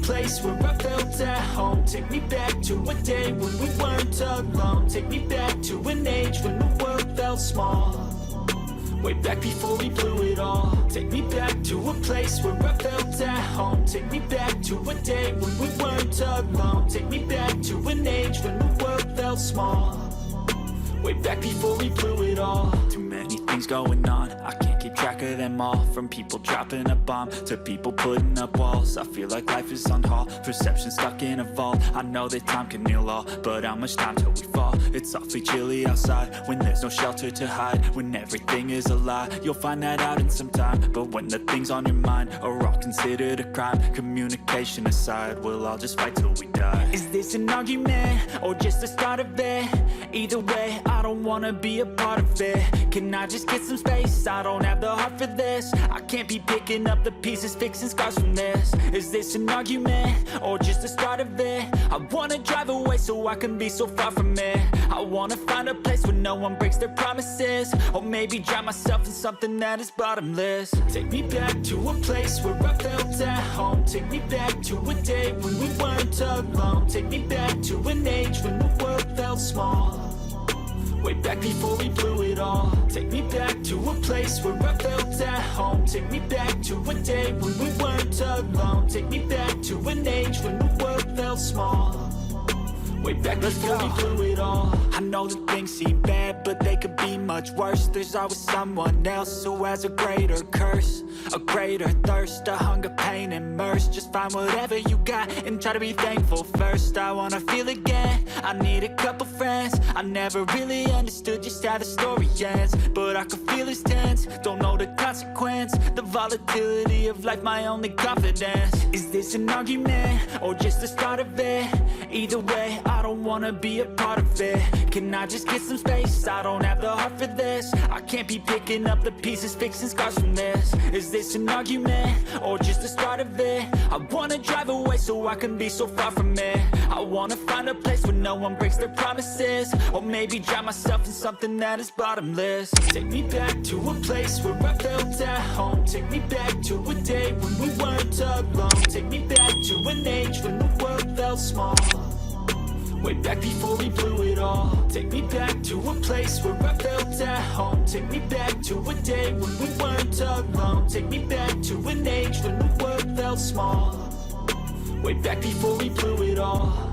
place where I felt at home. Take me back to a day when we weren't alone. Take me back to an age when the world felt small. Way back before we blew it all. Take me back to a place where I felt at home. Take me back to a day when we weren't alone. Take me back to an age when the world felt small. Way back before we blew it all. Too many things going on, I can't keep track of them all. From people dropping a bomb to people putting up walls. I feel like life is on hold, perception stuck in a vault. I know that time can heal all, but how much time till we fall? It's awfully chilly outside when there's no shelter to hide. When everything is a lie, you'll find that out in some time. But when the things on your mind are all considered a crime, communication aside, we'll all just fight till we die. Is this an argument or just the start of it? Either way, I don't wanna be a part of it. Can I just get some space? I don't have the heart for this. I can't be picking up the pieces, fixing scars from this. Is this an argument or just the start of it? I wanna drive away so I can be so far from it. I wanna find a place where no one breaks their promises. Or maybe drown myself in something that is bottomless. Take me back to a place where I felt at home. Take me back to a day when we weren't alone. Take me back to an age when the world felt small. Way back before we blew it all. Take me back to a place where I felt at home. Take me back to a day when we weren't alone. Take me back to an age when the world felt small. Way back before we blew it all. I know that things seem bad, but they could be much worse. There's always someone else who has a greater curse, a greater thirst, a hunger, pain, and mercy. Just find whatever you got and try to be thankful first. I wanna feel again, I need a couple friends. I never really understood just how the story ends, but I can feel it's tense, don't know the consequence. The volatility of life, my only confidence. Is this an argument or just the start of it? Either way, I don't wanna be a part of it. Can I just get some space? I don't have the heart for this. I can't be picking up the pieces, fixing scars from this. Is this an argument or just the start of it? I wanna drive away so I can be so far from it. I wanna find a place where no one breaks their promises. Or maybe drown myself in something that is bottomless. Take me back to a place where I felt at home. Take me back to a day when we weren't alone. Take me back to an age when the world felt small. Way back before we blew it all. Take me back to a place where I felt at home. Take me back to a day when we weren't alone. Take me back to an age when the world felt small. Way back before we blew it all.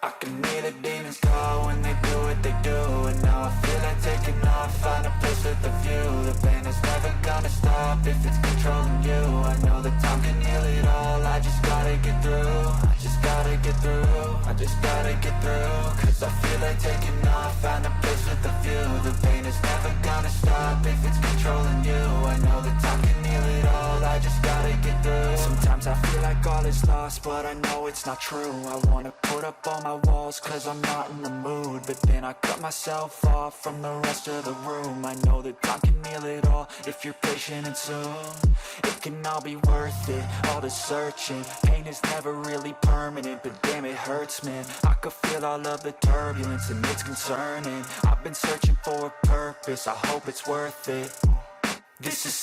I can hear the demons call when they do what they do. And now I feel like taking off, find a place with a view. The pain is never gonna stop if it's controlling you. I know that time can heal it all, I just gotta get through. I just gotta get through, I just gotta get through. Cause I feel like taking off, find a place with a view. The pain is never gonna stop if it's controlling you. I know that time can heal it all, I just gotta get through. Sometimes I feel like like all is lost, but I know it's not true. I wanna put up all my walls cause I'm not in the mood, but then I cut myself off from the rest of the room. I know that time can heal it all if you're patient and soon it can all be worth it, all the searching. Pain is never really permanent, but damn it hurts, man. I could feel all of the turbulence and it's concerning. I've been searching for a purpose, I hope it's worth it. This is